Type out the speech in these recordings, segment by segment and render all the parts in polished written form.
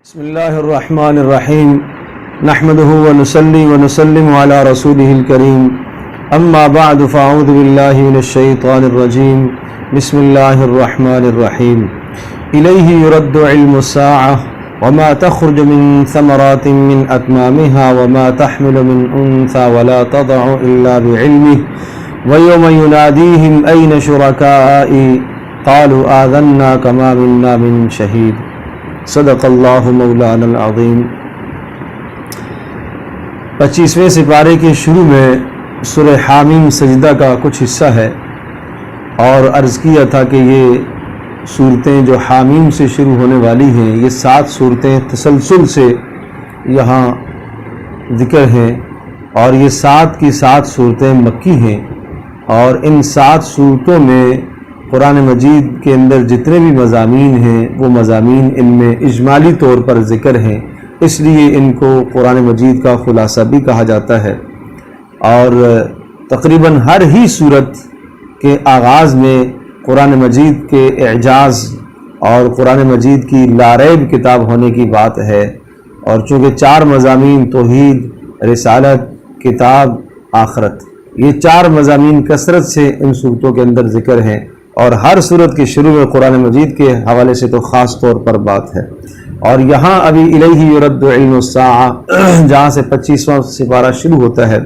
بسم الله الرحمن الرحيم نحمده ونصلي ونسلم على رسوله الكريم أما بعد فأعوذ بالله من الشيطان الرجيم بسم الله الرحمن الرحيم إليه يرد علم الساعة وما تخرج من ثمرات من أكمامها وما تحمل من أنثى ولا تضع إلا بعلمه ويوم يناديهم أين شركائي قالوا آذنا كما منا من شهيد صدق اللہ مولانا العظیم۔ 25ویں سپارے کے شروع میں سورہ حامیم سجدہ کا کچھ حصہ ہے، اور عرض کیا تھا کہ یہ صورتیں جو حامیم سے شروع ہونے والی ہیں، یہ 7 صورتیں تسلسل سے یہاں ذکر ہیں، اور یہ 7 کی 7 صورتیں مکی ہیں، اور ان 7 صورتوں میں قرآن مجید کے اندر جتنے بھی مضامین ہیں وہ مضامین ان میں اجمالی طور پر ذکر ہیں، اس لیے ان کو قرآن مجید کا خلاصہ بھی کہا جاتا ہے۔ اور تقریباً ہر ہی صورت کے آغاز میں قرآن مجید کے اعجاز اور قرآن مجید کی لاریب کتاب ہونے کی بات ہے، اور چونکہ 4 مضامین توحید، رسالت، کتاب، آخرت، یہ 4 مضامین کثرت سے ان صورتوں کے اندر ذکر ہیں، اور ہر صورت کے شروع میں قرآن مجید کے حوالے سے تو خاص طور پر بات ہے۔ اور یہاں ابھی الیہ یرد علم الساعہ جہاں سے 25واں سپارہ شروع ہوتا ہے،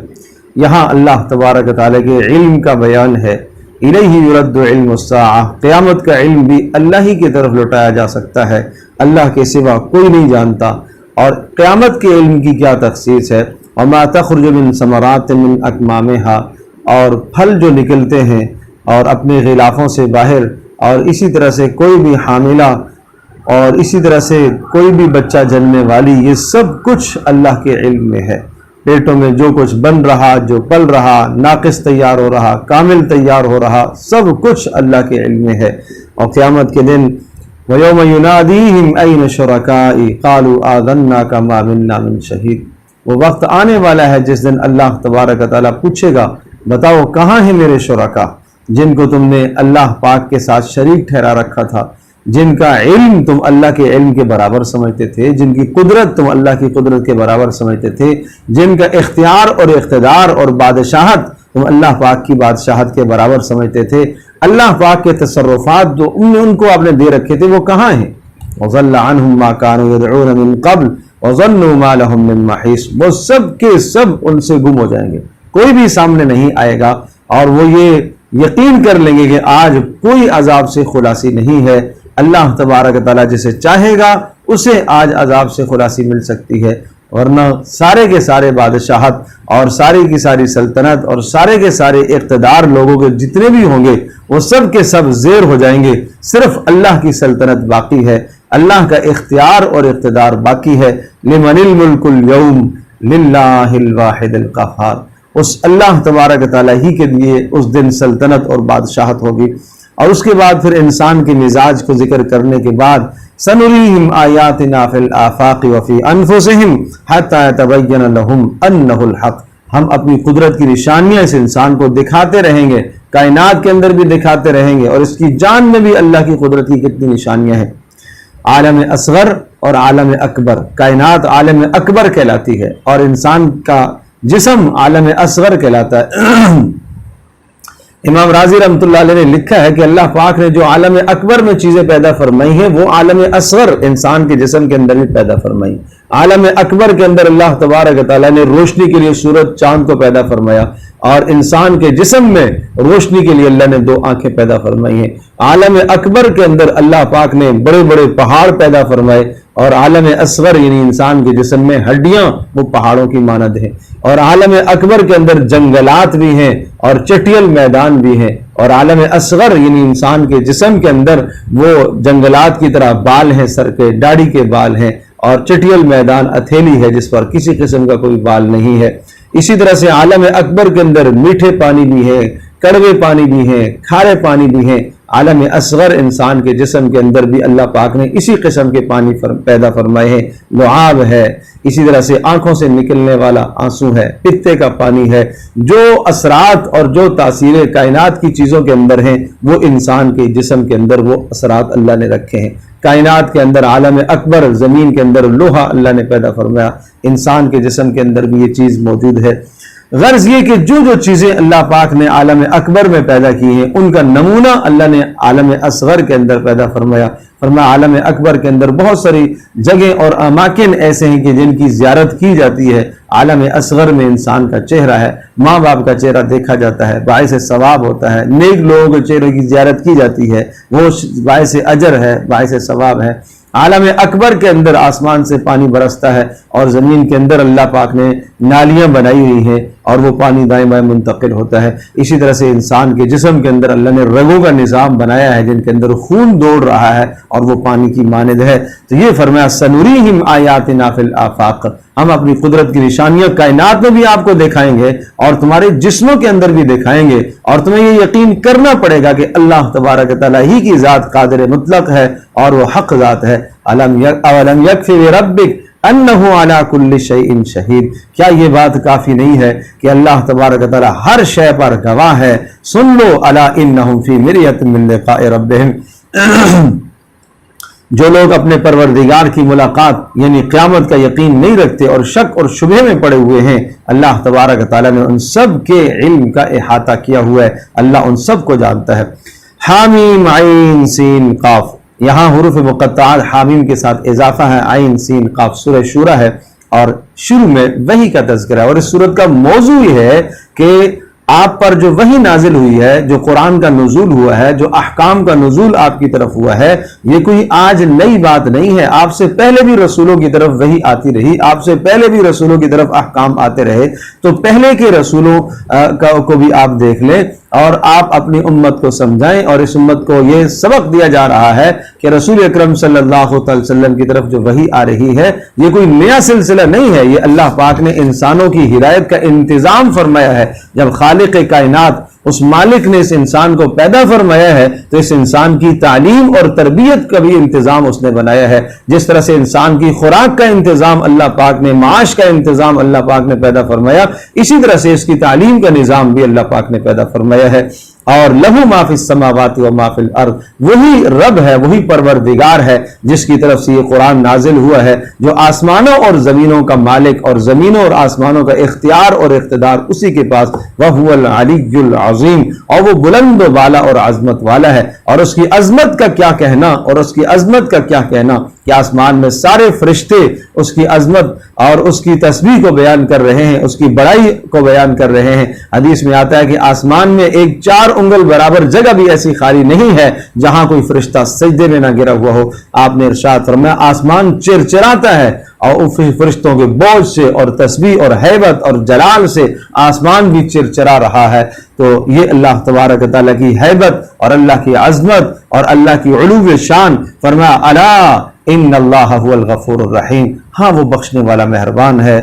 یہاں اللہ تبارک و تعالیٰ کے علم کا بیان ہے۔ الیہ یرد علم الساعہ، قیامت کا علم بھی اللہ ہی کی طرف لوٹایا جا سکتا ہے، اللہ کے سوا کوئی نہیں جانتا۔ اور قیامت کے علم کی کیا تخصیص ہے؟ وما تخرج من ثمرات من اکمامها، اور پھل جو نکلتے ہیں اور اپنے غلافوں سے باہر، اور اسی طرح سے کوئی بھی حاملہ اور اسی طرح سے کوئی بھی بچہ جننے والی، یہ سب کچھ اللہ کے علم میں ہے۔ پیٹوں میں جو کچھ بن رہا، جو پل رہا، ناقص تیار ہو رہا، کامل تیار ہو رہا، سب کچھ اللہ کے علم میں ہے۔ اور قیامت کے دن وَيَوْمَ يُنَادِيهِمْ أَيْنَ شُرَكَائِي قَالُوا آذَنَّاكَ مَا مِنَّا مِن شَهِيدٍ، وہ وقت آنے والا ہے جس دن اللہ تبارک و تعالیٰ پوچھے گا، بتاؤ کہاں ہیں میرے شرکا جن کو تم نے اللہ پاک کے ساتھ شریک ٹھہرا رکھا تھا، جن کا علم تم اللہ کے علم کے برابر سمجھتے تھے، جن کی قدرت تم اللہ کی قدرت کے برابر سمجھتے تھے، جن کا اختیار اور اقتدار اور بادشاہت تم اللہ پاک کی بادشاہت کے برابر سمجھتے تھے، اللہ پاک کے تصرفات جو ان کو آپ نے دے رکھے تھے وہ کہاں ہیں؟ وَضَلَّ عَنْهُمْ مَا كَانُوا يَدْعُونَ مِن قَبْلُ وَظَنُّوا مَا لَهُم مِّن مَّحِيصٍ، وہ سب کے سب ان سے گم ہو جائیں گے، کوئی بھی سامنے نہیں آئے گا، اور وہ یہ یقین کر لیں گے کہ آج کوئی عذاب سے خلاصی نہیں ہے۔ اللہ تبارک تعالیٰ جسے چاہے گا اسے آج عذاب سے خلاصی مل سکتی ہے، ورنہ سارے کے سارے بادشاہت اور ساری کی ساری سلطنت اور سارے کے سارے اقتدار لوگوں کے جتنے بھی ہوں گے وہ سب کے سب زیر ہو جائیں گے، صرف اللہ کی سلطنت باقی ہے، اللہ کا اختیار اور اقتدار باقی ہے۔ لمن الملک اليوم للہ الواحد القہار، اس اللہ تبارک تعالیٰ ہی کے لیے اس دن سلطنت اور بادشاہت ہوگی۔ اور اس کے بعد پھر انسان کے مزاج کو ذکر کرنے کے بعد سنریہم آیاتنا فی الآفاق وفی انفسہم حتی یتبین لہم انہ الحق، ہم اپنی قدرت کی نشانیاں اس انسان کو دکھاتے رہیں گے، کائنات کے اندر بھی دکھاتے رہیں گے، اور اس کی جان میں بھی اللہ کی قدرت کی کتنی نشانیاں ہیں۔ عالم اصغر اور عالم اکبر، کائنات عالم اکبر کہلاتی ہے اور انسان کا جسم عالم اصغر کہلاتا ہے۔ امام راضی رحمۃ اللہ علیہ نے لکھا ہے کہ اللہ پاک نے جو عالم اکبر میں چیزیں پیدا فرمائی ہیں وہ عالم اصغر انسان کے جسم کے اندر بھی پیدا فرمائی۔ عالم اکبر کے اندر اللہ تبارک تعالیٰ نے روشنی کے لیے سورج چاند کو پیدا فرمایا، اور انسان کے جسم میں روشنی کے لیے اللہ نے 2 آنکھیں پیدا فرمائی ہیں۔ عالم اکبر کے اندر اللہ پاک نے بڑے بڑے پہاڑ پیدا فرمائے، اور عالم اصغر یعنی انسان کے جسم میں ہڈیاں وہ پہاڑوں کی مانند ہیں، اور عالم اکبر کے اندر جنگلات بھی ہیں اور چٹیل میدان بھی ہیں، اور عالم اصغر یعنی انسان کے جسم کے اندر وہ جنگلات کی طرح بال ہیں، سر کے داڑھی کے بال ہیں، اور چٹیل میدان اتھیلی ہے جس پر کسی قسم کا کوئی بال نہیں ہے۔ اسی طرح سے عالم اکبر کے اندر میٹھے پانی بھی ہے، کڑوے پانی بھی ہیں، کھارے پانی بھی ہیں۔ عالم اصغر انسان کے جسم کے اندر بھی اللہ پاک نے اسی قسم کے پانی پیدا فرمائے ہیں۔ لعاب ہے، اسی طرح سے آنکھوں سے نکلنے والا آنسو ہے، پتے کا پانی ہے۔ جو اثرات اور جو تاثیریں کائنات کی چیزوں کے اندر ہیں وہ انسان کے جسم کے اندر وہ اثرات اللہ نے رکھے ہیں۔ کائنات کے اندر عالم اکبر زمین کے اندر لوہا اللہ نے پیدا فرمایا، انسان کے جسم کے اندر بھی یہ چیز موجود ہے۔ غرض یہ کہ جو جو چیزیں اللہ پاک نے عالم اکبر میں پیدا کی ہیں ان کا نمونہ اللہ نے عالم اصغر کے اندر پیدا فرمایا۔ عالم اکبر کے اندر بہت ساری جگہیں اور اماکن ایسے ہیں کہ جن کی زیارت کی جاتی ہے۔ عالم اصغر میں انسان کا چہرہ ہے، ماں باپ کا چہرہ دیکھا جاتا ہے، باعث ثواب ہوتا ہے۔ نیک لوگوں کے چہرے کی زیارت کی جاتی ہے، وہ باعث اجر ہے، باعث ثواب ہے۔ عالم اکبر کے اندر آسمان سے پانی برستا ہے اور زمین کے اندر اللہ پاک نے نالیاں بنائی ہوئی ہیں اور وہ پانی دائیں بائیں منتقل ہوتا ہے۔ اسی طرح سے انسان کے جسم کے اندر اللہ نے رگوں کا نظام بنایا ہے جن کے اندر خون دوڑ رہا ہے اور وہ پانی کی مانند ہے۔ تو یہ فرمایا سنوریہم آیاتنا فی الآفاق، ہم اپنی قدرت کی نشانیاں کائنات میں بھی آپ کو دکھائیں گے اور تمہارے جسموں کے اندر بھی دکھائیں گے، اور تمہیں یہ یقین کرنا پڑے گا کہ اللہ تبارک تعالیٰ ہی کی ذات قادر مطلق ہے اور وہ حق ذات ہے۔ اولم یکفی بربک انہ علی کل شیء شہید، کیا یہ بات کافی نہیں ہے کہ اللہ تبارک تعالیٰ ہر شے پر گواہ ہے؟ سن لو الا انہم فی مریۃ من لقاء ربہم، جو لوگ اپنے پروردگار کی ملاقات یعنی قیامت کا یقین نہیں رکھتے اور شک اور شبہ میں پڑے ہوئے ہیں، اللہ تبارک تعالیٰ نے ان سب کے علم کا احاطہ کیا ہوا ہے، اللہ ان سب کو جانتا ہے۔ حامیم عین سین قاف، یہاں حروف مقطعات حامیم کے ساتھ اضافہ ہے، عین سین قاف سورہ شورہ ہے اور شروع میں وحی کا تذکرہ ہے، اور اس سورت کا موضوع یہ ہے کہ آپ پر جو وحی نازل ہوئی ہے، جو قرآن کا نزول ہوا ہے، جو احکام کا نزول آپ کی طرف ہوا ہے، یہ کوئی آج نئی بات نہیں ہے۔ آپ سے پہلے بھی رسولوں کی طرف وحی آتی رہی، آپ سے پہلے بھی رسولوں کی طرف احکام آتے رہے، تو پہلے کے رسولوں کو بھی آپ دیکھ لیں اور آپ اپنی امت کو سمجھائیں، اور اس امت کو یہ سبق دیا جا رہا ہے کہ رسول اکرم صلی اللہ علیہ وسلم کی طرف جو وحی آ رہی ہے یہ کوئی نیا سلسلہ نہیں ہے، یہ اللہ پاک نے انسانوں کی ہدایت کا انتظام فرمایا ہے۔ جب خالق کائنات اس مالک نے اس انسان کو پیدا فرمایا ہے تو اس انسان کی تعلیم اور تربیت کا بھی انتظام اس نے بنایا ہے۔ جس طرح سے انسان کی خوراک کا انتظام اللہ پاک نے، معاش کا انتظام اللہ پاک نے پیدا فرمایا، اسی طرح سے اس کی تعلیم کا نظام بھی اللہ پاک نے پیدا فرمایا ہے۔ اور لہو ما فی السماوات و ما فی الارض، وہی رب ہے، وہی پروردگار ہے جس کی طرف سے یہ قرآن نازل ہوا ہے، جو آسمانوں اور زمینوں کا مالک اور زمینوں اور آسمانوں کا اختیار اور اقتدار اسی کے پاس، وَهُوَ الْعَلِيُّ الْعَظِيمُ، اور وہ بلند و بالا اور عظمت والا ہے۔ اور اس کی عظمت کا کیا کہنا، اور اس کی عظمت کا کیا کہنا کہ آسمان میں سارے فرشتے اس کی عظمت اور اس کی تسبیح کو بیان کر رہے ہیں، اس کی بڑائی کو بیان کر رہے ہیں۔ حدیث میں آتا ہے کہ آسمان میں ایک 4 انگل برابر جگہ بھی ایسی خالی نہیں ہے جہاں کوئی فرشتہ سجدے میں نہ گرا ہوا ہو۔ آپ نے ارشاد فرمایا آسمان چرچراتا ہے اور فرشتوں کے بوجھ سے اور تسبیح اور ہیبت اور جلال سے آسمان بھی چرچرا رہا ہے۔ تو یہ اللہ تبارک تعالیٰ کی ہیبت اور اللہ کی عظمت اور اللہ کی علو شان، فرمایا الا ان اللہ هو الغفور الرحیم، ہاں وہ بخشنے والا مہربان ہے،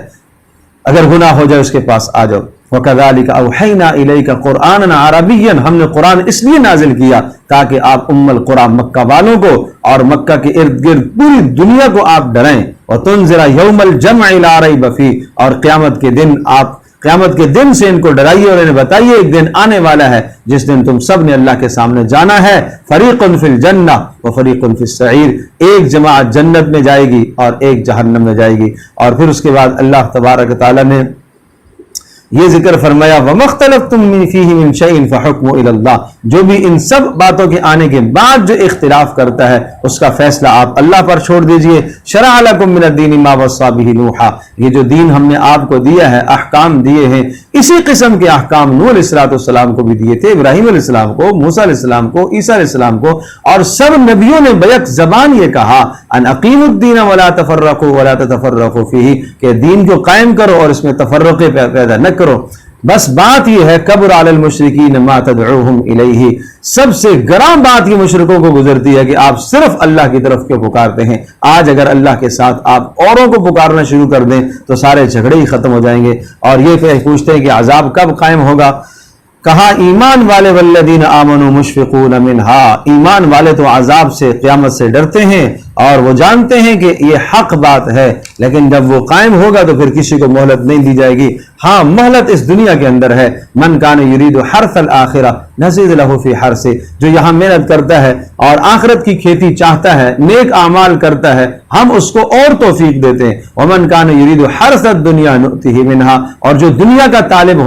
اگر گناہ ہو جائے اس کے پاس آ جاؤ۔ وَكَذَلِكَ أَوْحَيْنَا إِلَيْكَ قُرْآنًا عَرَبِيًّا، ہم نے قرآن اس لیے نازل کیا تاکہ آپ القرآن مکہ والوں کو اور مکہ کے ارد گرد پوری دنیا کو آپ ڈرائیں۔ وَتُنذِرَ يَوْمَ الْجَمْعِ لَا رَيْبَ فِيهِ، اور قیامت کے دن سے ان کو ڈرائیے اور انہیں بتائیے ایک دن آنے والا ہے جس دن تم سب نے اللہ کے سامنے جانا ہے۔ فَرِيقٌ فِي الْجَنَّةِ وَفَرِيقٌ فِي السَّعِيرِ، ایک جماعت جنت میں جائے گی اور ایک جہنم میں جائے گی۔ اور پھر اس کے بعد اللہ تبارک تعالیٰ نے یہ ذکر فرمایا وَمَا اخْتَلَفْتُم فِيهِ مِن شَيْءٍ فَحُكْمُهُ إِلَى اللَّهِ، جو بھی ان سب باتوں کے آنے کے بعد جو اختلاف کرتا ہے اس کا فیصلہ آپ اللہ پر چھوڑ دیجئے۔ شَرَعَ لَكُم مِّنَ الدِّينِ مَا وَصَّىٰ بِهِ نُوحًا، یہ جو دین ہم نے آپ کو دیا ہے، احکام دیے ہیں، اسی قسم کے احکام نوح علیہ السلام کو بھی دیے تھے، ابراہیم علیہ السلام کو، موسیٰ علیہ السلام کو، عیسیٰ علیہ السلام کو، اور سب نبیوں نے بیک زبان یہ کہا ان اقیموا الدین ولا تفرقوا ولا تتفرقوا فیہ، کہ دین کو قائم کرو اور اس میں تفرقے پیدا نہ کرو۔ بس بات یہ ہے کبر علی المشرکین ما تدعوہم الیہ، سب سے گراں بات یہ مشرکوں کو گزرتی ہے کہ آپ صرف اللہ کی طرف کیوں پکارتے ہیں۔ آج اگر اللہ کے ساتھ آپ اوروں کو پکارنا شروع کر دیں تو سارے جھگڑے ہی ختم ہو جائیں گے، اور یہ پوچھتے ہیں کہ عذاب کب قائم ہوگا، کہا ایمان والے والذین آمنوا مشفقون منہا، ایمان والے تو عذاب سے قیامت سے ڈرتے ہیں اور وہ جانتے ہیں کہ یہ حق بات ہے، لیکن جب وہ قائم ہوگا تو پھر کسی کو مہلت نہیں دی جائے گی۔ ہاں مہلت اس دنیا کے اندر ہے۔ من کان یرید حرث الآخرہ نزید لہ فی حرثہ، جو یہاں محنت کرتا ہے اور آخرت کی کھیتی چاہتا ہے، نیک اعمال کرتا ہے، ہم اس کو اور توفیق دیتے ہیں۔ ومن کان یرید حرث الدنیا نؤتہ منہا، اور جو دنیا کا طالب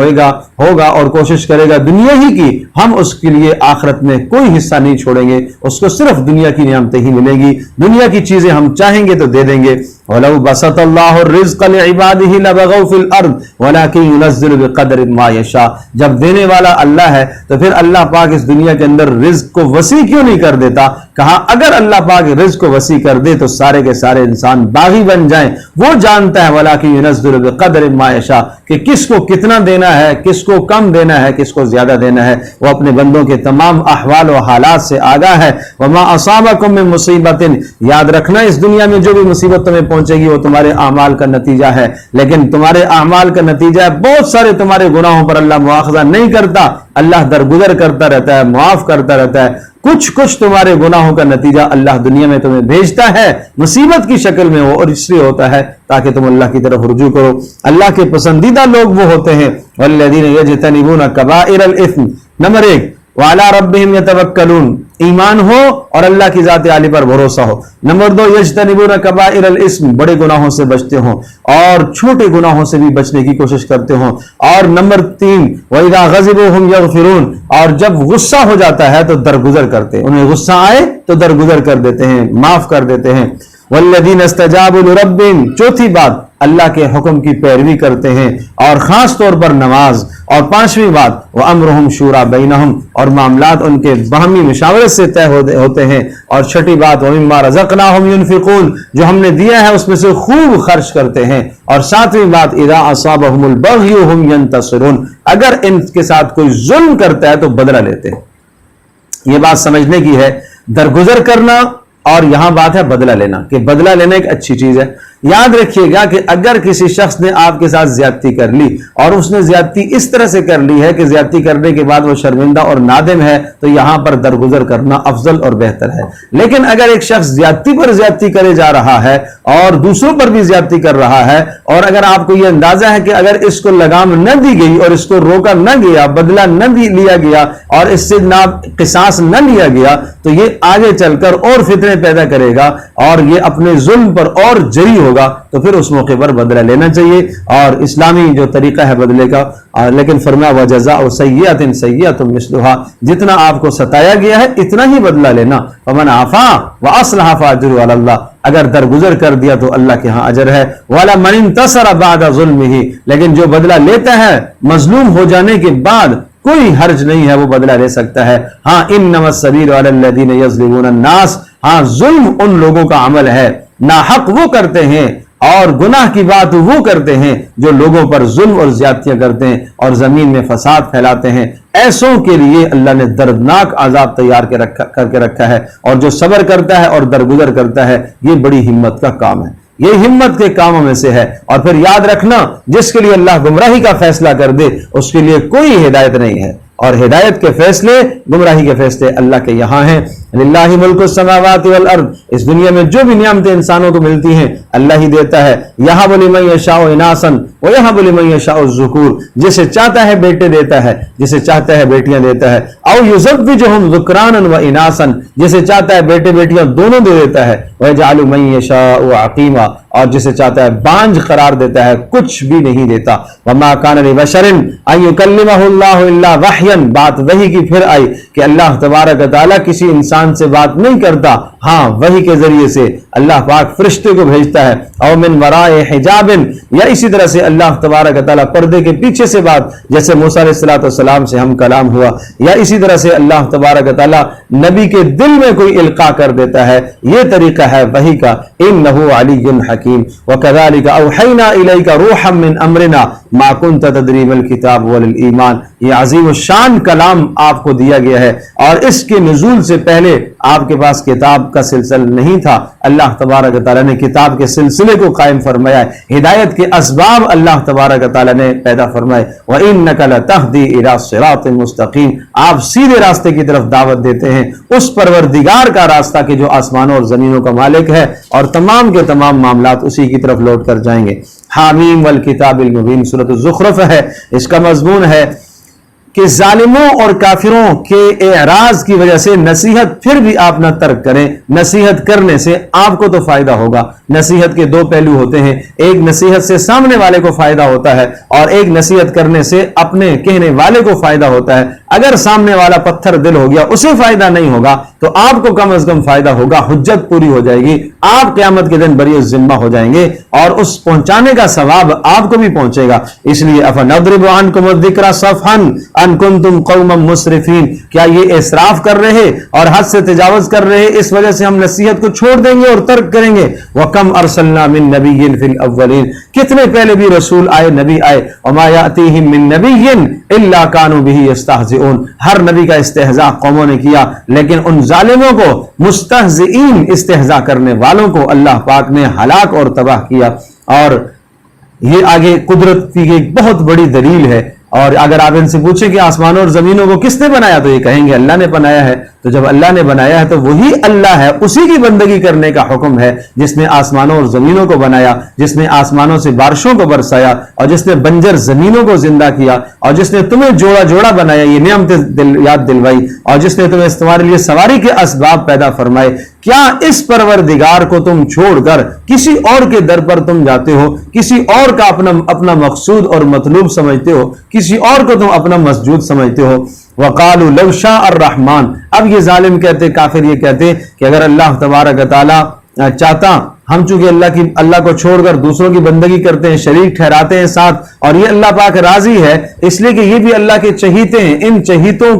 ہوگا اور کوشش کرے گا دنیا ہی کی، ہم اس کے لیے آخرت میں کوئی حصہ نہیں چھوڑیں گے، اس کو صرف دنیا کی نعمتیں ہی ملیں گی، دنیا کی چیزیں ہم چاہیں گے تو دے دیں گے۔ وَلَوْ بَسَطَ اللَّهُ الرِّزْقَ لِعِبَادِهِ لَبَغَوْا فِي الْأَرْضِ وَلَكِنْ يُنَزِّلُ بِقَدْرٍ مَا يَشَاءُ، جب دینے والا اللہ ہے تو پھر اللہ پاک اس دنیا کے اندر رزق کو وسیع کیوں نہیں کر دیتا؟ کہا اگر اللہ پاک رزق کو وسیع کر دے تو سارے کے سارے انسان باغی بن جائیں۔ وہ جانتا ہے وَلَكِنْ يُنَزِّلُ بِقَدْرٍ مَا يَشَاءُ کہ کس کو کتنا دینا ہے، کس کو کم دینا ہے، کس کو زیادہ دینا ہے۔ وہ اپنے بندوں کے تمام احوال و حالات سے آگاہ ہے۔ وَمَا أَصَابَكُم مِّن مُّصِيبَةٍ، یاد رکھنا اس دنیا میں جو بھی مصیبت تمہیں پہنچے گی وہ تمہارے اعمال کا نتیجہ ہے، لیکن تمہارے اعمال کا نتیجہ ہے بہت سارے تمہارے گناہوں پر اللہ مواخذہ نہیں کرتا، اللہ درگزر کرتا رہتا ہے، معاف کرتا رہتا ہے۔ کچھ تمہارے گناہوں کا نتیجہ اللہ دنیا میں تمہیں بھیجتا ہے مصیبت کی شکل میں، وہ اور اس لیے ہوتا ہے تاکہ تم اللہ کی طرف رجوع کرو۔ اللہ کے پسندیدہ لوگ وہ ہوتے ہیں والذین یجتنبون کبائر الاثم، نمبر 1 وعلی ربہم یتوکلون، ایمان ہو اور اللہ کی ذات عالی پر بھروسہ ہو۔ نمبر 2 یجتنبون کبائر الاسم، بڑے گناہوں سے بچتے ہوں اور چھوٹے گناہوں سے بھی بچنے کی کوشش کرتے ہوں۔ اور نمبر 3 وَإِذَا غَضِبُوا هُمْ يَغْفِرُونَ، اور جب غصہ ہو جاتا ہے تو درگزر کرتے ہیں، انہیں غصہ آئے تو درگزر کر دیتے ہیں، معاف کر دیتے ہیں۔ وَالَّذِينَ اسْتَجَابُوا لِرَبِّهِمْ، چوتھی بات اللہ کے حکم کی پیروی کرتے ہیں اور خاص طور پر نماز۔ اور 5ویں بات وَأَمْرُهُمْ شُورَىٰ بَيْنَهُمْ، اور معاملات ان کے باہمی مشاورت سے طے ہوتے ہیں۔ اور 6ٹھی بات وَمِمَّا رَزَقْنَاهُمْ يُنْفِقُونَ، جو ہم نے دیا ہے اس میں سے خوب خرچ کرتے ہیں۔ اور 7ویں بات اِذَا أَصَابَهُمُ الْبَغْيُ هُمْ يَنْتَصِرُونَ، اگر ان کے ساتھ کوئی ظلم کرتا ہے تو بدلہ لیتے ہیں۔ یہ بات سمجھنے کی ہے، درگزر کرنا اور یہاں بات ہے بدلہ لینا، کہ بدلہ لینا ایک اچھی چیز ہے۔ یاد رکھیے گا کہ اگر کسی شخص نے آپ کے ساتھ زیادتی کر لی اور اس نے زیادتی اس طرح سے کر لی ہے کہ زیادتی کرنے کے بعد وہ شرمندہ اور نادم ہے، تو یہاں پر درگزر کرنا افضل اور بہتر ہے۔ لیکن اگر ایک شخص زیادتی پر زیادتی کرے جا رہا ہے اور دوسروں پر بھی زیادتی کر رہا ہے، اور اگر آپ کو یہ اندازہ ہے کہ اگر اس کو لگام نہ دی گئی اور اس کو روکا نہ گیا، بدلہ نہ لیا گیا اور اس سے قصاص نہ لیا گیا، تو یہ آگے چل کر اور فتنے پیدا کرے گا اور یہ اپنے ظلم پر اور جری ہوگا، تو پھر اس موقع پر بدلہ لینا چاہیے۔ اور اسلامی جو طریقہ ہے بدلے کا، لیکن فرمایا وَجَزَاءُ سَيِّئَةٍ سَيِّئَةٌ مِثْلُهَا، جتنا آپ کو ستایا گیا ہے اتنا ہی بدلہ لینا۔ فَمَنْ عَفَا وَأَصْلَحَ فَأَجْرُهُ عَلَى اللَّهِ، اگر درگزر کر دیا تو اللہ کے ہاں اجر ہے۔ وَلَا مَنِ انْتَصَرَ بَعْدَ ظُلْمِهِ، لیکن جو بدلہ لیتا ہے مظلوم ہو جانے کے بعد کوئی حرج نہیں ہے، وہ بدلہ لے سکتا ہے۔ ہاں انما السبیل علی الذین یظلمون الناس، ہاں ظلم ان لوگوں کا عمل ہے، ناحق وہ کرتے ہیں اور گناہ کی بات وہ کرتے ہیں جو لوگوں پر ظلم اور زیادتیاں کرتے ہیں اور زمین میں فساد پھیلاتے ہیں۔ ایسوں کے لیے اللہ نے دردناک عذاب تیار کر کے رکھا ہے، اور جو صبر کرتا ہے اور درگزر کرتا ہے یہ بڑی ہمت کا کام ہے، یہ ہمت کے کاموں میں سے ہے۔ اور پھر یاد رکھنا جس کے لیے اللہ گمراہی کا فیصلہ کر دے اس کے لیے کوئی ہدایت نہیں ہے، اور ہدایت کے فیصلے، گمراہی کے فیصلے اللہ کے یہاں ہیں۔ للہ ملک السماوات والارض، اس دنیا میں جو بھی نعمتیں انسانوں کو ملتی ہیں اللہ ہی دیتا ہے۔ یہب لمن یشاء اناسا ویہب لمن یشاء الذکور، جسے چاہتا ہے بیٹے دیتا ہے، جسے چاہتا ہے بیٹیاں دیتا ہے۔ او یزوجہم ذکرانا واناسا، جسے چاہتا ہے بیٹے بیٹیاں دونوں دے دیتا ہے۔ ویجعل من یشاء عقیما، اور جسے چاہتا ہے بانجھ قرار دیتا ہے، کچھ بھی نہیں دیتا۔ وما کان لبشر ان یکلمہ اللہ الا وحیا، بات وحی کی پھر آئی کہ اللہ تبارک و تعالیٰ کسی انسان سے بات نہیں کرتا، ہاں وحی کے ذریعے سے اللہ پاک فرشتے کو بھیجتا ہے۔ او من وراء حجاب، یا اسی طرح سے اللہ تبارک و تعالیٰ پردے کے پیچھے سے بات، جیسے موسیٰ علیہ السلام سے ہم کلام ہوا، یا اسی طرح سے اللہ تبارک و تعالیٰ نبی کے دل میں کوئی القاء کر دیتا ہے۔ یہ طریقہ ہے وحی کا۔ انہ علی حکیم وکذالک اوحینا الیک روحا من امرنا ما کنت تدری ما الکتاب ولا الایمان، یہ عظیم الشان کلام آپ کو دیا گیا ہے، اور اس کے نزول سے پہلے آپ کے پاس کتاب کتاب کا سلسلہ نہیں تھا، اللہ تبارک و تعالیٰ نے کتاب کے سلسلے کو قائم فرمایا ہے، ہدایت کے اسباب اللہ تبارک و تعالیٰ نے پیدا فرمائے۔ وَإِنَّكَ لَتَهْدِي إِلَىٰ صِرَاطٍ مُسْتَقِيمٍ، آپ سیدھے راستے کی طرف دعوت دیتے ہیں، اس پروردگار کا راستہ کہ جو آسمانوں اور زمینوں کا مالک ہے اور تمام کے تمام معاملات اسی کی طرف لوٹ کر جائیں گے۔ حامیم والکتاب المبین سورۃ الزخرف ہے، اس کا مضمون ہے کہ ظالموں اور کافروں کے اعراض کی وجہ سے نصیحت پھر بھی آپ نہ ترک کریں، نصیحت کرنے سے آپ کو تو فائدہ ہوگا۔ نصیحت کے دو پہلو ہوتے ہیں، ایک نصیحت سے سامنے والے کو فائدہ ہوتا ہے اور ایک نصیحت کرنے سے اپنے کہنے والے کو فائدہ ہوتا ہے۔ اگر سامنے والا پتھر دل ہو گیا، اسے فائدہ نہیں ہوگا تو آپ کو کم از کم فائدہ ہوگا، حجت پوری ہو جائے گی، آپ قیامت کے دن بری ذمہ ہو جائیں گے اور اس پہنچانے کا ثواب آپ کو بھی پہنچے گا۔ اس لیے افنضرب عنکم الذکر صفحا ان کنتم قوما مسرفین، کیا یہ اسراف کر رہے اور حد سے تجاوز کر رہے، اس وجہ سے ہم نصیحت کو چھوڑ دیں گے اور ترک کریں گے۔ وکم ارسلنا من نبی فی الاولین، کتنے پہلے بھی رسول آئے، نبی آئے، وما یاتیہم من نبی الا کانوا بہ یستہزئون، ہر نبی کا استہزاء قوموں نے کیا، لیکن ان ظالموں کو، مستہزئین استہزاء کرنے والوں کو اللہ پاک نے ہلاک اور تباہ کیا۔ اور یہ آگے قدرت کی ایک بہت بڑی دلیل ہے، اور اگر آپ ان سے پوچھیں کہ آسمانوں اور زمینوں کو کس نے بنایا تو یہ کہیں گے اللہ نے بنایا ہے۔ تو جب اللہ نے بنایا ہے تو وہی اللہ ہے، اسی کی بندگی کرنے کا حکم ہے جس نے آسمانوں اور زمینوں کو بنایا، جس نے آسمانوں سے بارشوں کو برسایا اور جس نے بنجر زمینوں کو زندہ کیا اور جس نے تمہیں جوڑا جوڑا بنایا، یہ نعمتیں یاد دلوائی، اور جس نے تمہیں تمہارے لیے سواری کے اسباب پیدا فرمائے۔ کیا اس پروردگار کو تم چھوڑ کر کسی اور کے در پر تم جاتے ہو، کسی اور کا اپنا مقصود اور مطلوب سمجھتے ہو، کسی اور کو تم اپنا مسجود سمجھتے ہو؟ وقالوا لو شاء الرحمن، اب یہ ظالم کہتے، کافر یہ کہتے کہ اگر اللہ تبارک تعالیٰ چاہتا، ہم چونکہ اللہ کو چھوڑ کر دوسروں کی بندگی کرتے ہیں، شریک ٹھہراتے ہیں ساتھ، اور یہ اللہ پاک راضی ہے اس لیے کہ یہ بھی اللہ کے چہیتے ہیں، ان چہیتوں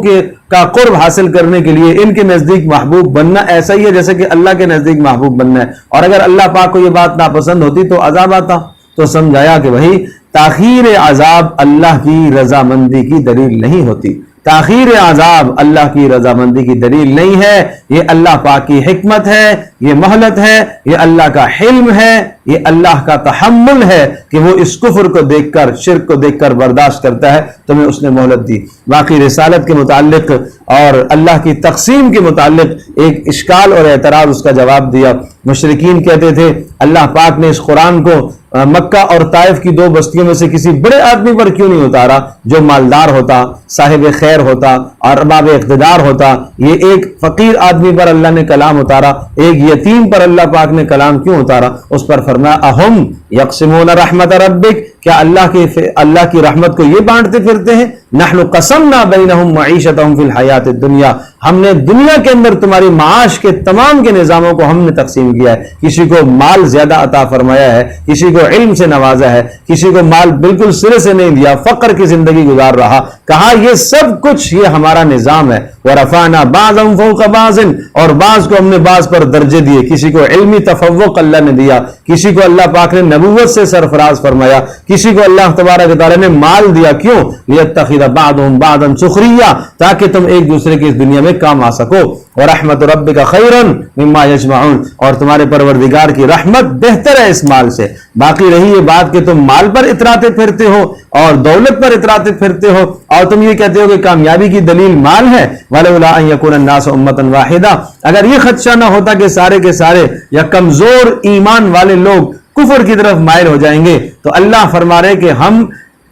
کا قرب حاصل کرنے کے لیے ان کے نزدیک محبوب بننا ایسا ہی ہے جیسے کہ اللہ کے نزدیک محبوب بننا ہے، اور اگر اللہ پاک کو یہ بات ناپسند ہوتی تو عذاب آتا۔ تو سمجھایا کہ وہی تاخیر عذاب اللہ کی رضامندی کی دلیل نہیں ہوتی، تاخیر عذاب اللہ کی رضامندی کی دلیل نہیں ہے، یہ اللہ پاک کی حکمت ہے، یہ مہلت ہے، یہ اللہ کا حلم ہے، یہ اللہ کا تحمل ہے کہ وہ اس کفر کو دیکھ کر، شرک کو دیکھ کر برداشت کرتا ہے، تمہیں اس نے مہلت دی۔ باقی رسالت کے متعلق اور اللہ کی تقسیم کے متعلق ایک اشکال اور اعتراض، اس کا جواب دیا۔ مشرکین کہتے تھے اللہ پاک نے اس قرآن کو مکہ اور طائف کی دو بستیوں میں سے کسی بڑے آدمی پر کیوں نہیں اتارا جو مالدار ہوتا، صاحب خیر ہوتا اور ارباب اقتدار ہوتا؟ یہ ایک فقیر آدمی پر اللہ نے کلام اتارا، ایک یتیم پر اللہ پاک نے کلام کیوں اتارا؟ اس پر فرمایا اہم یقسمون رحمت ربک، کیا اللہ کی رحمت کو یہ بانٹتے پھرتے ہیں؟ نحن قسمنا بینہم معیشتہم فی الحیات الدنیا، ہم نے دنیا کے اندر تمہاری معاش کے تمام کے نظاموں کو ہم نے تقسیم کیا ہے، کسی کو مال زیادہ عطا فرمایا ہے، کسی کو علم سے نوازا ہے، کسی کو مال بالکل سرے سے نہیں دیا، فقر کی زندگی گزار رہا، کہا یہ سب کچھ یہ ہمارا نظام ہے۔ ورفعنا بعضهم فوق بعض، اور بعض کو ہم نے بعض پر درجے دیے، کسی کو علمی تفوق اللہ نے دیا، کسی کو اللہ پاک نے نبوت سے سرفراز فرمایا، کسی کو اللہ تبارک و تعالیٰ نے مال دیا، کیوں؟ لیتخذ بعضهم بعضا سخریا، تاکہ تم ایک دوسرے کی اس دنیا میں کام آ سکو۔ ورحمت ربک خیر مما یجمعون، اور تمہارے پروردگار کی رحمت بہتر ہے اس مال سے۔ باقی رہی یہ بات کہ تم مال پر اتراتے پھرتے ہو اور دولت پر اتراتے پھرتے ہو اور تم یہ کہتے ہو کہ کامیابی کی دلیل مال ہے، ولولا ان یکون الناس امۃ واحدہ، اگر یہ خدشہ نہ ہوتا کہ سارے کے سارے یا کمزور ایمان والے لوگ کفر کی طرف مائل ہو جائیں گے، تو اللہ فرما رہے کہ ہم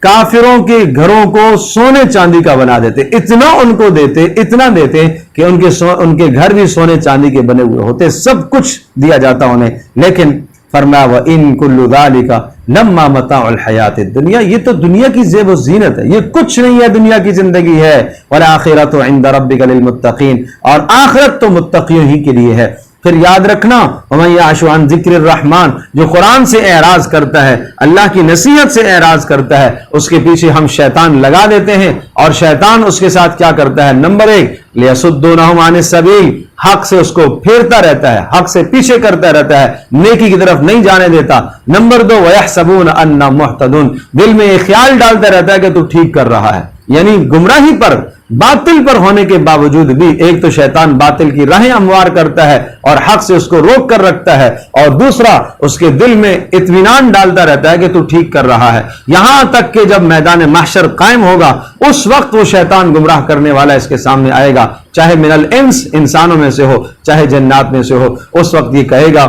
کافروں کے گھروں کو سونے چاندی کا بنا دیتے، اتنا ان کو دیتے، اتنا دیتے کہ ان کے گھر بھی سونے چاندی کے بنے ہوئے ہوتے، سب کچھ دیا جاتا انہیں۔ لیکن فرمایا وَإِن كُلُّ ذَلِكَ لَمَّا مَتَاعُ الْحَيَاةِ الدُّنْيَا، یہ تو دنیا کی زیب و زینت ہے، یہ کچھ نہیں ہے، دنیا کی زندگی ہے۔ وَالْآخِرَةُ عِندَ رَبِّكَ لِلْمُتَّقِينَ، اور آخرت تو متقیوں ہی کے لیے ہے۔ پھر یاد رکھنا وَمَن يَعْشُ عَن ذِكْرِ الرَّحْمَنِ، جو قرآن سے اعراض کرتا ہے، اللہ کی نصیحت سے اعراض کرتا ہے، اس کے پیچھے ہم شیطان لگا دیتے ہیں، اور شیطان اس کے ساتھ کیا کرتا ہے؟ نمبر 1 لِيَصُدُّونَهُمْ عَنِ السَّبِيلِ، حق سے اس کو پھیرتا رہتا ہے، حق سے پیچھے کرتا رہتا ہے، نیکی کی طرف نہیں جانے دیتا۔ نمبر 2 وَيَحْسَبُونَ أَنَّهُمْ مُهْتَدُونَ، دل میں یہ خیال ڈالتا رہتا ہے کہ تو ٹھیک کر رہا ہے، یعنی گمراہی پر، باطل پر ہونے کے باوجود بھی ایک تو شیطان باطل کی راہیں ہموار کرتا ہے اور حق سے اس کو روک کر رکھتا ہے، اور دوسرا اس کے دل میں اطمینان ڈالتا رہتا ہے کہ تو ٹھیک کر رہا ہے، یہاں تک کہ جب میدان محشر قائم ہوگا اس وقت وہ شیطان گمراہ کرنے والا اس کے سامنے آئے گا، چاہے من الانس انسانوں میں سے ہو چاہے جنات میں سے ہو، اس وقت یہ کہے گا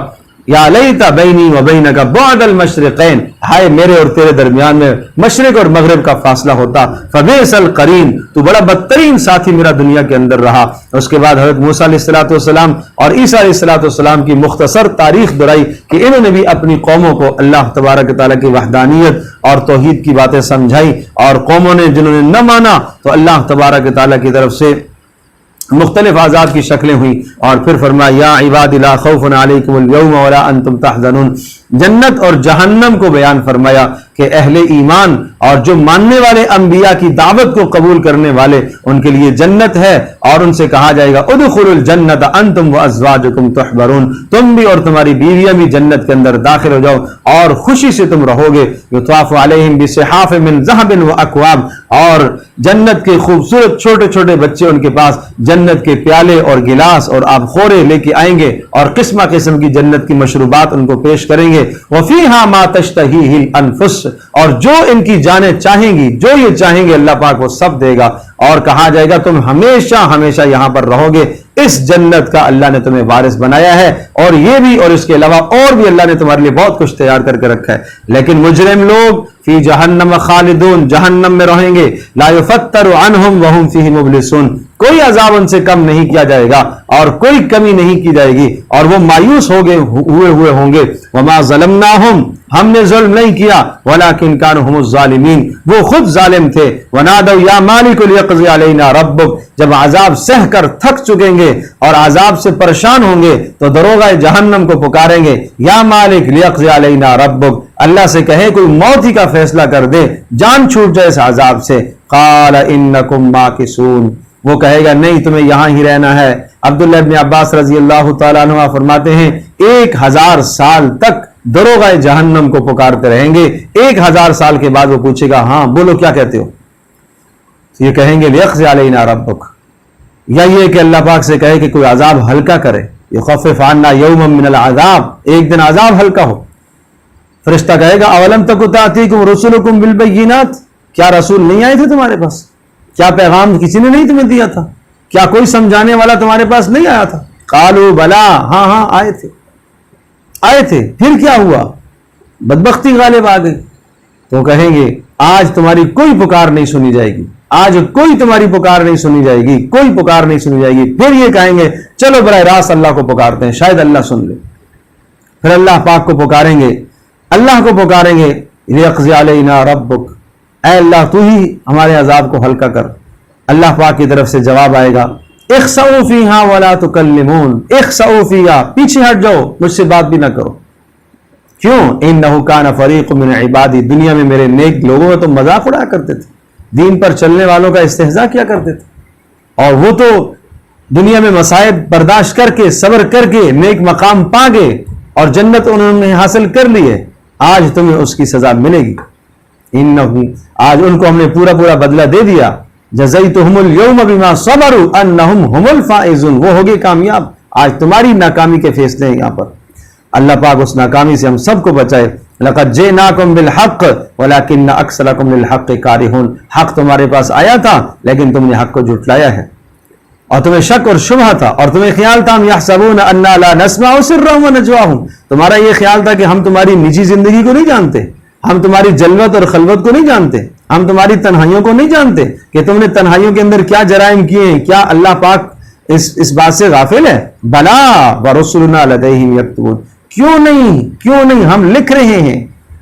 یا لیت بینی و بینک بعد المشرقین، ہائے میرے اور تیرے درمیان میں مشرق اور مغرب کا فاصلہ ہوتا، فبئس القرین، تو بڑا بدترین ساتھی میرا دنیا کے اندر رہا۔ اس کے بعد حضرت موسیٰ علیہ السلام اور عیسیٰ علیہ السلام کی مختصر تاریخ درائی کہ انہوں نے بھی اپنی قوموں کو اللہ تبارک تعالیٰ کی وحدانیت اور توحید کی باتیں سمجھائی، اور قوموں نے جنہوں نے نہ مانا تو اللہ تبارک تعالیٰ کی طرف سے مختلف آزاد کی شکلیں ہوئیں، اور پھر فرمایا یا عباد لا خوف علیکم اليوم ولا انتم تحزنون، جنت اور جہنم کو بیان فرمایا کہ اہل ایمان اور جو ماننے والے انبیاء کی دعوت کو قبول کرنے والے ان کے لیے جنت ہے، اور ان سے کہا جائے گا ادخلوا الجنت انتم وازواجکم تحبرون، تم بھی اور تمہاری بیویاں بھی جنت کے اندر داخل ہو جاؤ اور خوشی سے تم رہو گے، یطاف علیہم بصحاف من ذهب واکواب، اور جنت کے خوبصورت چھوٹے چھوٹے بچے ان کے پاس جنت کے پیالے اور گلاس اور آبخورے لے کے آئیں گے، اور قسمہ قسم کی جنت کی مشروبات ان کو پیش کریں گے، وفیہا ما تشتہیہ الانفس، اور جو ان کی جانیں چاہیں گی، جو یہ چاہیں گے اللہ پاک وہ سب دے گا، اور کہا جائے گا تم ہمیشہ ہمیشہ یہاں پر رہو گے، اس جنت کا اللہ نے تمہیں وارث بنایا ہے، اور یہ بھی اور اس کے علاوہ اور بھی اللہ نے تمہارے لیے بہت کچھ تیار کر کے رکھا ہے۔ لیکن مجرم لوگ فی جہنم خالدون، جہنم میں رہیں گے، لا یفتر عنہم وہم فیہ مبلسون، کوئی عذاب ان سے کم نہیں کیا جائے گا اور کوئی کمی نہیں کی جائے گی، اور وہ مایوس ہوئے ہوں گے۔ وما ظلمناہم، ہم نے ظلم نہیں کیا، ولکن کانوا هم الظالمین، وہ خود ظالم تھے۔ ونادوا یا مالک لیقضی علینا ربک، جب عذاب سہ کر تھک چکیں گے اور عذاب سے پریشان ہوں گے تو دروغہ جہنم کو پکاریں گے، یا مالک لیقضی علینا ربک، اللہ سے کہیں کوئی موت ہی کا فیصلہ کر دے، جان چھوٹ جائے اس عذاب سے۔ قال انکم ماکثون، وہ کہے گا نہیں تمہیں یہاں ہی رہنا ہے۔ عبداللہ ابن عباس رضی اللہ تعالیٰ عنہ فرماتے ہیں 1000 سال تک دروغہ جہنم کو پکارتے رہیں گے، 1000 سال کے بعد وہ پوچھے گا ہاں بولو کیا کہتے ہو، یہ کہیں گے لیقضی علینا ربک، یا یہ کہ اللہ پاک سے کہے کہ کوئی عذاب ہلکا کرے، یخفف عنا یوما من العذاب، ایک دن عذاب ہلکا ہو۔ فرشتہ کہے گا اولم تک تأتیکم رسلکم بالبینات، کیا رسول نہیں آئے تھے تمہارے پاس، کیا پیغام کسی نے نہیں تمہیں دیا تھا، کیا کوئی سمجھانے والا تمہارے پاس نہیں آیا تھا؟ قالوا بلا، ہاں آئے تھے، پھر کیا ہوا، بدبختی غالب آ گئی۔ تو کہیں گے آج تمہاری کوئی پکار نہیں سنی جائے گی، آج کوئی تمہاری پکار نہیں سنی جائے گی، کوئی پکار نہیں سنی جائے گی۔ پھر یہ کہیں گے چلو براہ راست اللہ کو پکارتے ہیں، شاید اللہ سن لے۔ پھر اللہ پاک کو پکاریں گے، اللہ کو پکاریں گے لیقضی علینا ربک، اے اللہ تو ہی ہمارے عذاب کو ہلکا کر۔ اللہ پاک کی طرف سے جواب آئے گا اخسؤوا فیہا ولا تکلمون، اخسؤوا فیہا، پیچھے ہٹ جاؤ، مجھ سے بات بھی نہ کرو۔ کیوں؟ انہ کان فریق من عبادی، دنیا میں میرے نیک لوگوں میں تو مذاق اڑایا کرتے تھے، دین پر چلنے والوں کا استہزاء کیا کرتے تھے، اور وہ تو دنیا میں مصائب برداشت کر کے صبر کر کے نیک مقام پا گئے اور جنت انہوں نے حاصل کر لی ہے، آج تمہیں اس کی سزا ملے گی۔ آج ان کو ہم نے پورا بدلہ دے دیا، جزیتہم اليوم بما صبروا انہم هم الفائزون، وہ ہوگے کامیاب۔ آج تمہاری ناکامی کے فیصلے ہیں یہاں پر، اللہ پاک اس ناکامی سے ہم سب کو بچائے۔ لقد جئناکم بالحق ولکن اکثرکم للحق کارہون، حق تمہارے پاس آیا تھا لیکن تم نے حق کو جھٹلایا ہے، اور تمہیں شک اور شبہ تھا، اور تمہیں خیال تھا ہم یحسبون انا لا نسمع سرهم ونجواهم، تمہارا یہ خیال تھا کہ ہم تمہاری نجی زندگی کو نہیں جانتے، ہم تمہاری جلوت اور خلوت کو نہیں جانتے، ہم تمہاری تنہائیوں کو نہیں جانتے کہ تم نے تنہائیوں کے اندر کیا جرائم کیے ہیں، کیا اللہ پاک اس بات سے غافل ہے؟ بلا ورسلنا لدیہم یکتبون، کیوں نہیں ہم لکھ رہے ہیں،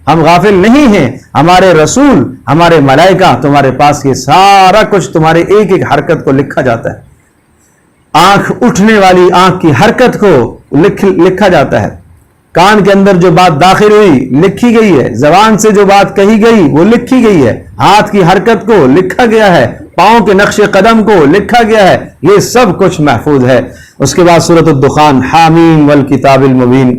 ہم غافل نہیں ہیں، ہمارے رسول ہمارے ملائکہ تمہارے پاس یہ سارا کچھ تمہارے ایک ایک حرکت کو لکھا جاتا ہے، آنکھ اٹھنے والی آنکھ کی حرکت کو لکھا جاتا ہے، کان کے اندر جو بات داخل ہوئی لکھی گئی ہے، زبان سے جو بات کہی گئی وہ لکھی گئی ہے، ہاتھ کی حرکت کو لکھا گیا ہے، پاؤں کے نقش قدم کو لکھا گیا ہے، یہ سب کچھ محفوظ ہے۔ اس کے بعد سورۃ الدخان، حامیم والکتاب المبین،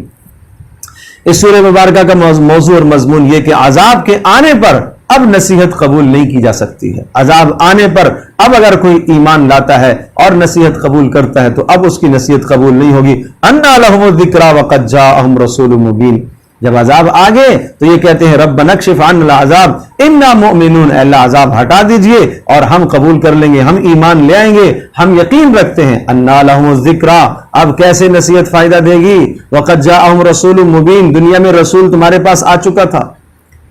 اس سورہ مبارکہ کا موضوع اور مضمون یہ کہ عذاب کے آنے پر اب نصیحت قبول نہیں کی جا سکتی ہے. عذاب آنے پر اب اگر کوئی ایمان لاتا ہے اور نصیحت قبول کرتا ہے تو اب اس کی نصیحت قبول نہیں ہوگی. انا لهم الذکری وقد جاءهم رسول مبین. جب عذاب آگے تو یہ کہتے ہیں ربنا اکشف عنا العذاب انا مؤمنون، اے اللہ عذاب ہٹا دیجئے اور ہم قبول کر لیں گے، ہم ایمان لے آئیں گے، ہم یقین رکھتے ہیں. انا لهم الذکری، اب کیسے نصیحت فائدہ دے گی؟ وقد جاءهم رسول مبین، دنیا میں رسول تمہارے پاس آ چکا تھا،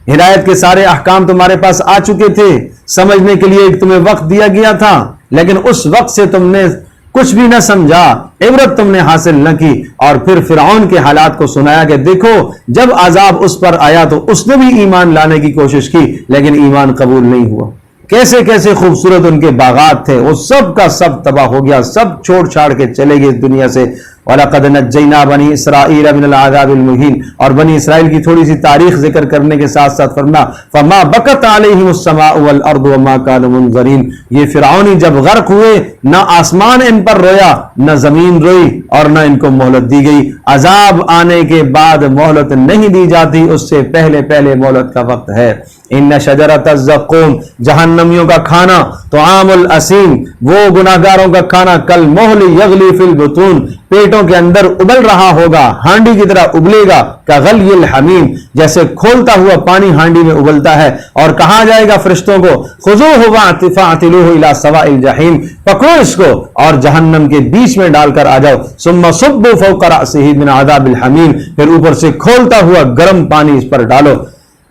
ہدایت کے سارے احکام تمہارے پاس آ چکے تھے، سمجھنے کے لیے تمہیں وقت دیا گیا تھا، لیکن اس وقت سے تم نے کچھ بھی نہ سمجھا، عبرت تم نے حاصل نہ کی. اور پھر فرعون کے حالات کو سنایا کہ دیکھو جب عذاب اس پر آیا تو اس نے بھی ایمان لانے کی کوشش کی لیکن ایمان قبول نہیں ہوا. کیسے کیسے خوبصورت ان کے باغات تھے، وہ سب کا سب تباہ ہو گیا، سب چھوڑ چھاڑ کے چلے گئے اس دنیا سے. وَلَقَدْ نَجَّيْنَا بَنِي إِسْرَائِيلَ مِنَ الْعَذَابِ الْمُهِينِ، اور بنی اسرائیل کی تھوڑی سی تاریخ ذکر کرنے کے ساتھ ساتھ فرما فَمَا بَكَتْ عَلَيْهِمُ السَّمَاءُ وَالْأَرْضُ وَمَا كَانُوا مُنظَرِينَ. یہ فرعونی جب غرق ہوئے نہ آسمان ان پر رویا نہ زمین روئی اور نہ ان کو مہلت دی گئی. عذاب آنے کے بعد مہلت نہیں دی جاتی، اس سے پہلے پہلے مہلت کا وقت ہے. ان شجرۃ الزقوم، جہنمیوں کا کھانا، طعام الاسیم، وہ گناہگاروں کا کھانا، کل محل یغلی فی البطون، پیٹوں کے اندر ابل رہا ہوگا، ہانڈی کی طرح ابلے گا. کغلی الحمیم، جیسے کھولتا ہوا پانی ہانڈی میں ابلتا ہے. اور کہا جائے گا فرشتوں کو خذوہ فاعتلوہ الی سواء الجحیم، پکڑو اس کو اور جہنم کے بیچ میں ڈال کر آ جاؤ. ثم صبوا فوق رأسہ من عذاب الحمیم، پھر اوپر سے کھولتا ہوا گرم پانی اس پر ڈالو.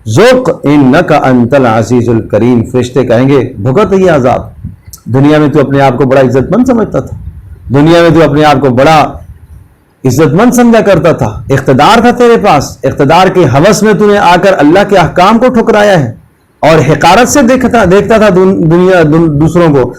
ذوق انک انت العزیز الکریم، فرشتے کہیں گے بھگت یہ عذاب. دنیا میں تو اپنے آپ کو بڑا عزت مند سمجھتا تھا، دنیا میں تو اپنے آپ کو بڑا عزت مند سمجھا کرتا تھا، اقتدار تھا تیرے پاس، اقتدار کے ہوس میں تو نے آ کر اللہ کے احکام کو ٹھکرایا ہے اور حقارت سے دیکھتا تھا دنیا دوسروں کو.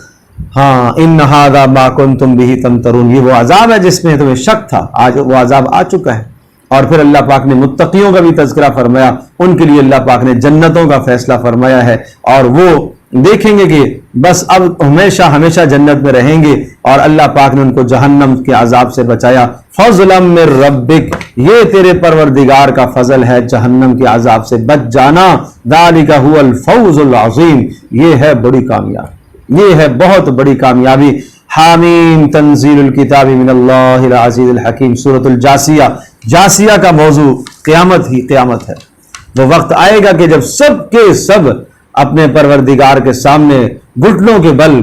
ہاں ان ھذا ما کنتم بہ تمترون، یہ وہ عذاب ہے جس میں تمہیں شک تھا، آج وہ عذاب آ چکا ہے. اور پھر اللہ پاک نے متقیوں کا بھی تذکرہ فرمایا، ان کے لیے اللہ پاک نے جنتوں کا فیصلہ فرمایا ہے اور وہ دیکھیں گے کہ بس اب ہمیشہ ہمیشہ جنت میں رہیں گے. اور اللہ پاک نے ان کو جہنم کے عذاب سے بچایا. فضلا من ربک، یہ تیرے پروردگار کا فضل ہے جہنم کے عذاب سے بچ جانا. ذالک هو الفوز العظیم، یہ ہے بڑی کامیابی، یہ ہے بہت بڑی کامیابی. حامیم تنزیل الکتاب من اللہ العزیز الحکیم. سورۃ الجاسیہ، جاسیہ کا موضوع قیامت ہی قیامت ہے. وہ وقت آئے گا کہ جب سب کے سب اپنے پروردگار کے سامنے گھٹنوں کے بل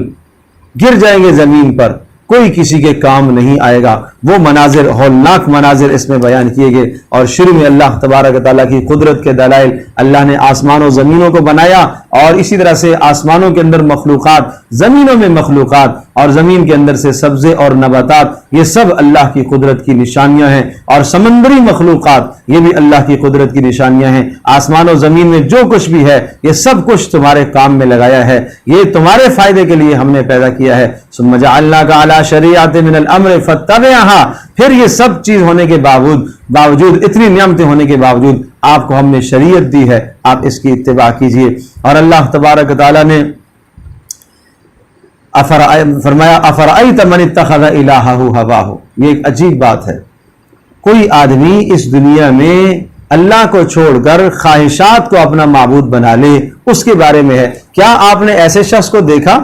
گر جائیں گے زمین پر، کوئی کسی کے کام نہیں آئے گا. وہ مناظر، ہولناک مناظر اس میں بیان کیے گئے. اور شروع میں اللہ تبارک تعالیٰ کی قدرت کے دلائل، اللہ نے آسمان و زمینوں کو بنایا اور اسی طرح سے آسمانوں کے اندر مخلوقات، زمینوں میں مخلوقات اور زمین کے اندر سے سبزے اور نباتات، یہ سب اللہ کی قدرت کی نشانیاں ہیں. اور سمندری مخلوقات، یہ بھی اللہ کی قدرت کی نشانیاں ہیں. آسمان و زمین میں جو کچھ بھی ہے یہ سب کچھ تمہارے کام میں لگایا ہے، یہ تمہارے فائدے کے لیے ہم نے پیدا کیا ہے. ثم جعلناک علی شریعۃ من الامر فاتبعھا، پھر یہ سب چیز ہونے کے باوجود اتنی نعمتیں ہونے کے باوجود آپ کو ہم نے شریعت دی ہے، آپ اس کی اتباع کیجئے. اور اللہ تبارک تعالیٰ نے فرمایا افرأیت من اتخذ الہہ ہواہ. یہ ایک عجیب بات ہے، کوئی آدمی اس دنیا میں اللہ کو چھوڑ کر خواہشات کو اپنا معبود بنا لے، اس کے بارے میں ہے. کیا آپ نے ایسے شخص کو دیکھا؟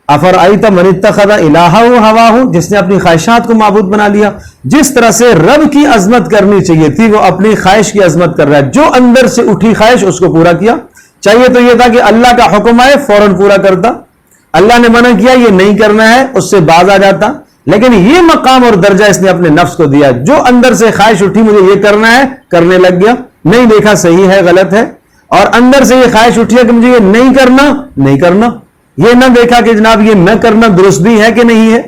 افرأیت من اتخذ الہہ ہواہ، جس نے اپنی خواہشات کو معبود بنا لیا. جس طرح سے رب کی عظمت کرنی چاہیے تھی وہ اپنی خواہش کی عظمت کر رہا ہے. جو اندر سے اٹھی خواہش اس کو پورا کیا. چاہیے تو یہ تھا کہ اللہ کا حکم آئے فوراً پورا کرتا، اللہ نے منع کیا یہ نہیں کرنا ہے اس سے باز آ جاتا. لیکن یہ مقام اور درجہ اس نے اپنے نفس کو دیا، جو اندر سے خواہش اٹھی مجھے یہ کرنا ہے کرنے لگ گیا، نہیں دیکھا صحیح ہے غلط ہے. اور اندر سے یہ خواہش اٹھی ہے کہ مجھے یہ نہیں کرنا، یہ نہ دیکھا کہ جناب یہ نہ کرنا درست بھی ہے کہ نہیں ہے.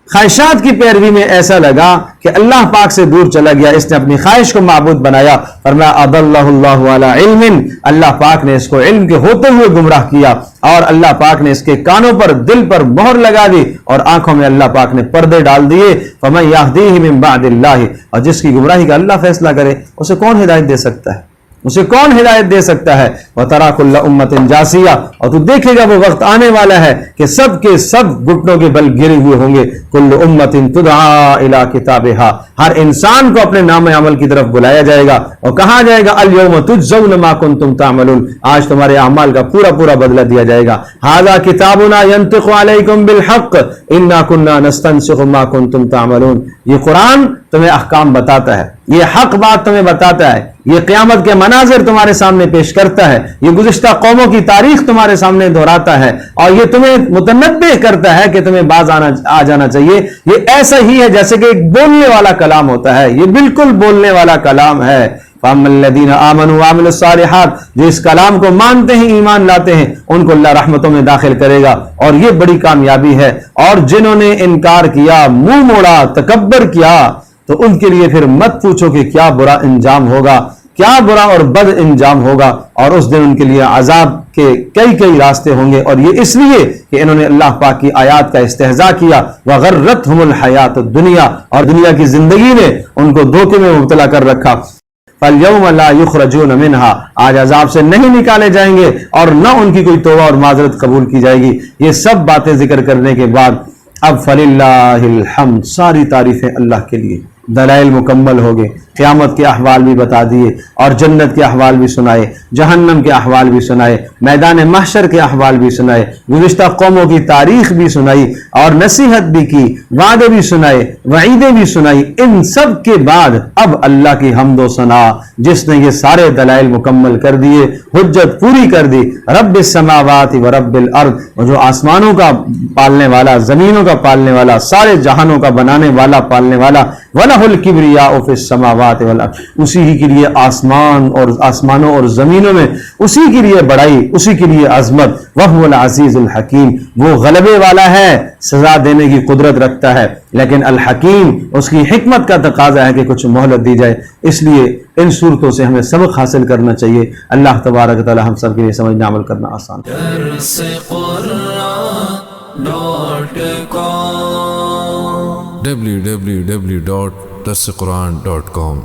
خواہشات کی پیروی میں ایسا لگا کہ اللہ پاک سے دور چلا گیا، اس نے اپنی خواہش کو معبود بنایا. فرمایا اضلہ اللہ علی علم، اللہ پاک نے اس کو علم کے ہوتے ہوئے گمراہ کیا اور اللہ پاک نے اس کے کانوں پر دل پر مہر لگا دی اور آنکھوں میں اللہ پاک نے پردے ڈال دیے. فمن یہدیہ من بعد اللہ، اور جس کی گمراہی کا اللہ فیصلہ کرے اسے کون ہدایت دے سکتا ہے، اسے کون ہدایت دے سکتا ہے؟ وَتَرَى كُلَّ أُمَّةٍ جَاثِيَةً، اور تو دیکھے گا وہ وقت آنے والا ہے کہ سب کے سب گھٹنوں کے بل گرے ہوئے ہوں گے. كُلُّ أُمَّةٍ تُدْعَىٰ إِلَىٰ كِتَابِهَا، ہر انسان کو اپنے نام عمل کی طرف بلایا جائے گا اور کہا جائے گا اليوم تجزون ما كنتم تعملون، آج تمہارے اعمال کا پورا پورا بدلہ دیا جائے گا. هذا كتابنا ينطق عليكم بالحق انا كنا نستنسخ ما كنتم تعملون، یہ قرآن تمہیں احکام بتاتا ہے، یہ حق بات تمہیں بتاتا ہے، یہ قیامت کے مناظر تمہارے سامنے پیش کرتا ہے، یہ گزشتہ قوموں کی تاریخ تمہارے سامنے دہراتا ہے، اور یہ تمہیں متنبہ کرتا ہے کہ تمہیں باز آ جانا چاہیے. یہ ایسا ہی ہے جیسے کہ ایک بولنے والا کلام ہوتا ہے، یہ بالکل بولنے والا کلام ہے. فَأَمَّا الَّذِينَ آمَنُوا وَعَمِلُوا الصَّالِحَاتِ، جو اس کلام کو مانتے ہیں، ایمان لاتے ہیں، ان کو اللہ رحمتوں میں داخل کرے گا، اور یہ بڑی کامیابی ہے. اور جنہوں نے انکار کیا، منہ موڑا، تکبر کیا، تو ان کے لیے پھر مت پوچھو کہ کیا برا انجام ہوگا، کیا برا اور بد انجام ہوگا. اور اس دن ان کے لیے عذاب کے کئی راستے ہوں گے، اور یہ اس لیے کہ انہوں نے اللہ پاک کی آیات کا استہزاء کیا. وَغَرَّتْهُمُ الْحَيَاةُ الدُّنْيَا، اور دنیا کی زندگی نے ان کو دھوکے میں مبتلا کر رکھا. فَالْيَوْمَ لَا يُخْرَجُونَ مِنْهَا، آج عذاب سے نہیں نکالے جائیں گے اور نہ ان کی کوئی توبہ اور معذرت قبول کی جائے گی. یہ سب باتیں ذکر کرنے کے بعد اب فَلِلَّهِ الْحَمْدُ، ساری تعریفیں اللہ کے لیے. دلائل مکمل ہو گئے، قیامت کے احوال بھی بتا دیے، اور جنت کے احوال بھی سنائے، جہنم کے احوال بھی سنائے، میدان محشر کے احوال بھی سنائے، گزشتہ قوموں کی تاریخ بھی سنائی، اور نصیحت بھی کی، وعدے بھی سنائے، وعیدیں بھی سنائی. ان سب کے بعد اب اللہ کی حمد و ثنا، جس نے یہ سارے دلائل مکمل کر دیے، حجت پوری کر دی. رب السماوات و رب الارض، اور جو آسمانوں کا پالنے والا، زمینوں کا پالنے والا، سارے جہانوں کا بنانے والا، پالنے والا. وَلَهُ الْكِبْرِيَاءُ فِي السَّمَاوَاتِ وَالْأَرْضِ، اسی ہی کے لیے آسمانوں اور زمینوں میں اسی کے لیے بڑائی، اسی کے لیے عظمت. وَهُوَ الْعَزِيزُ الْحَكِيمُ، وہ غلبے والا ہے، سزا دینے کی قدرت رکھتا ہے، لیکن الحکیم، اس کی حکمت کا تقاضا ہے کہ کچھ مہلت دی جائے. اس لیے ان صورتوں سے ہمیں سبق حاصل کرنا چاہیے. اللہ تبارک تعالی ہم سب کے لیے سمجھنا عمل کرنا آسان. www.darsequran.com